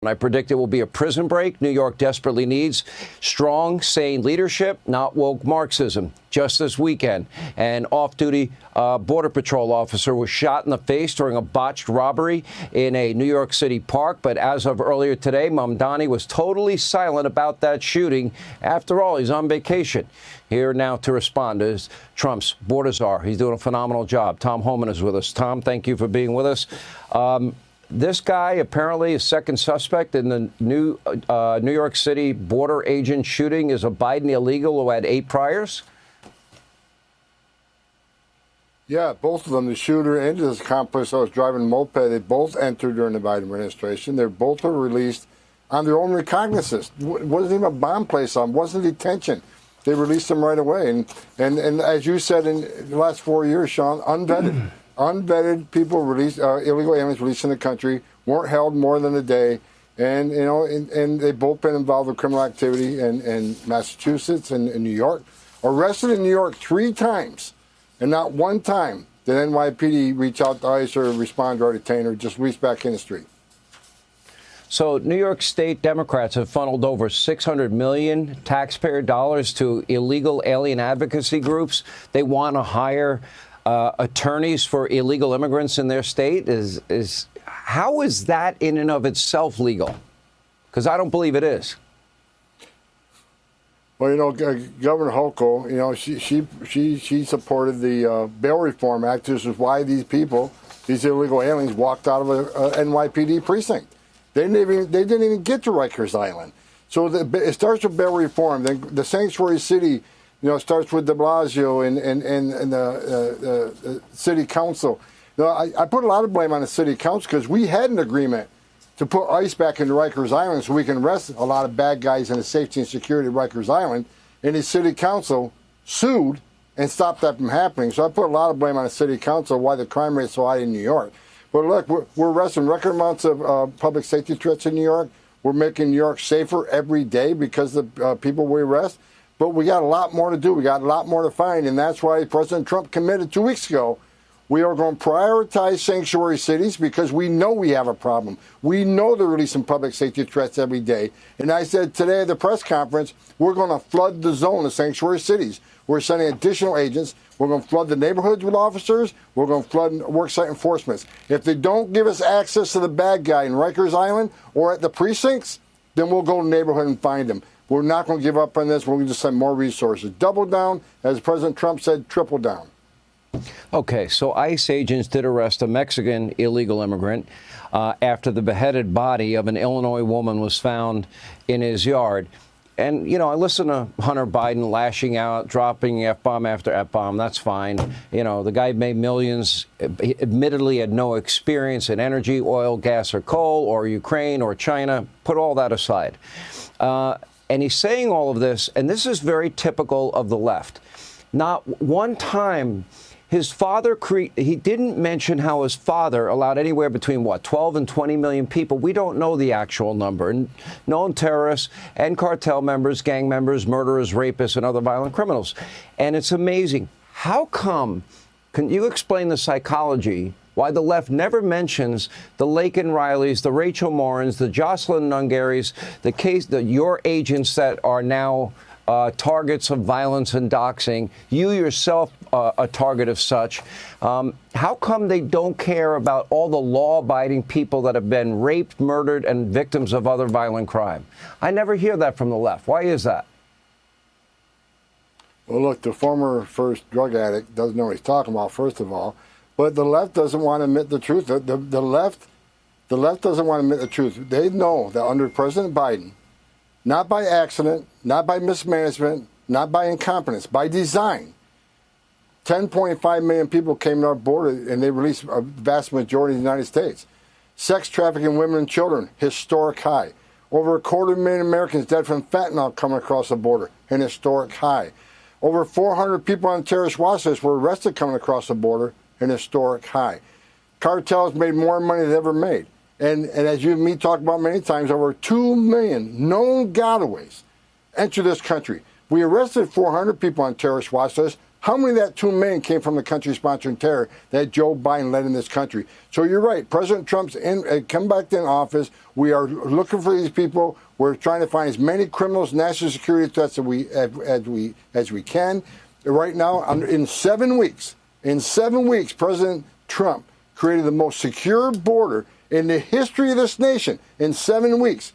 I predict it will be a prison break New York desperately needs. Strong, sane leadership, not woke Marxism. Just this weekend, an off-duty Border Patrol officer was shot in the face during a botched robbery in a New York City park. But as of earlier today, Mamdani was totally silent about that shooting. After all, he's on vacation. Here now to respond is Trump's border czar. He's doing a phenomenal job. Tom Homan is with us. Tom, thank you for being with us. This guy apparently is second suspect in the New York City border agent shooting is a Biden illegal who had 8 priors. Yeah, both of them, the shooter and his accomplice that was driving a moped, they both entered during the Biden administration. They both were released on their own recognizance. Wasn't even a bomb placed on, wasn't detention. They released them right away. And as you said, in the last 4 years, Sean, unvetted people released, illegal aliens released in the country, weren't held more than a day, and and they've both been involved with criminal activity in Massachusetts and in New York. Arrested in New York 3 times, and not one time did NYPD reach out to ICE or respond or detain or just reach back in the street. So New York State Democrats have funneled over $600 million taxpayer dollars to illegal alien advocacy groups. They want to hire attorneys for illegal immigrants in their state. How is that in and of itself legal? Because I don't believe it is. Well, Governor Hochul, she supported the Bail Reform Act. This is why these illegal aliens, walked out of a NYPD precinct. They didn't even get to Rikers Island. So it starts with bail reform. Then the sanctuary city, starts with de Blasio and the city council. I put a lot of blame on the city council because we had an agreement to put ICE back into Rikers Island so we can arrest a lot of bad guys in the safety and security of Rikers Island. And the city council sued and stopped that from happening. So I put a lot of blame on the city council why the crime rate is so high in New York. But look, we're arresting record amounts of public safety threats in New York. We're making New York safer every day because of the people we arrest. But we got a lot more to do. We got a lot more to find. And that's why President Trump committed 2 weeks ago. We are going to prioritize sanctuary cities because we know we have a problem. We know they're releasing public safety threats every day. And I said today at the press conference, we're going to flood the zone of sanctuary cities. We're sending additional agents. We're going to flood the neighborhoods with officers. We're going to flood worksite enforcement. If they don't give us access to the bad guy in Rikers Island or at the precincts, then we'll go to the neighborhood and find them. We're not going to give up on this. We're going to just send more resources. Double down, as President Trump said, triple down. Okay, so ICE agents did arrest a Mexican illegal immigrant after the beheaded body of an Illinois woman was found in his yard. And, I listen to Hunter Biden lashing out, dropping F-bomb after F-bomb. That's fine. The guy made millions, admittedly had no experience in energy, oil, gas, or coal, or Ukraine, or China. Put all that aside. And he's saying all of this, and this is very typical of the left. Not one time his father, he didn't mention how his father allowed anywhere between, 12 and 20 million people. We don't know the actual number. And known terrorists and cartel members, gang members, murderers, rapists, and other violent criminals. And it's amazing. How come, can you explain the psychology why the left never mentions the Laken Rileys, the Rachel Morans, the Jocelyn Nungarys, your agents that are now targets of violence and doxing, you yourself a target of such. How come they don't care about all the law-abiding people that have been raped, murdered, and victims of other violent crime? I never hear that from the left. Why is that? Well, look, the former first drug addict doesn't know what he's talking about, first of all. But the left doesn't want to admit the truth. The left doesn't want to admit the truth. They know that under President Biden, not by accident, not by mismanagement, not by incompetence, by design, 10.5 million people came to our border and they released a vast majority of the United States. Sex trafficking women and children, historic high. Over 250,000 Americans dead from fentanyl coming across the border, an historic high. Over 400 people on terrorist watch lists were arrested coming across the border, an historic high. Cartels made more money than they ever made. And as you and me talked about many times, over 2 million known gotaways enter this country. We arrested 400 people on terrorist watch lists. How many of that 2 million came from the country sponsoring terror that Joe Biden led in this country? So you're right. President Trump's come back in office. We are looking for these people. We're trying to find as many criminals, national security threats as we can. Right now, in 7 weeks, President Trump created the most secure border in the history of this nation in 7 weeks.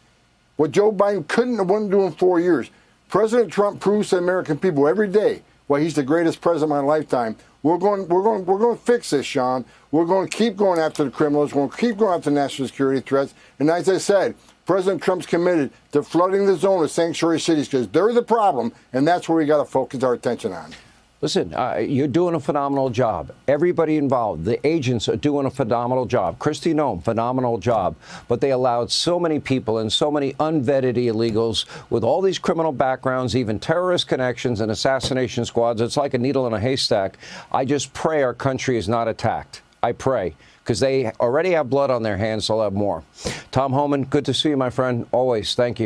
What Joe Biden couldn't or wouldn't do in 4 years. President Trump proves to the American people every day why he's the greatest president of my lifetime. We're going to fix this, Sean. We're going to keep going after the criminals. We're going to keep going after national security threats. And as I said, President Trump's committed to flooding the zone of sanctuary cities because they're the problem, and that's where we got to focus our attention on. Listen, you're doing a phenomenal job. Everybody involved, the agents are doing a phenomenal job. Kristi Noem, phenomenal job. But they allowed so many people and so many unvetted illegals with all these criminal backgrounds, even terrorist connections and assassination squads. It's like a needle in a haystack. I just pray our country is not attacked. I pray, because they already have blood on their hands. They'll have more. Tom Homan, good to see you, my friend. Always. Thank you.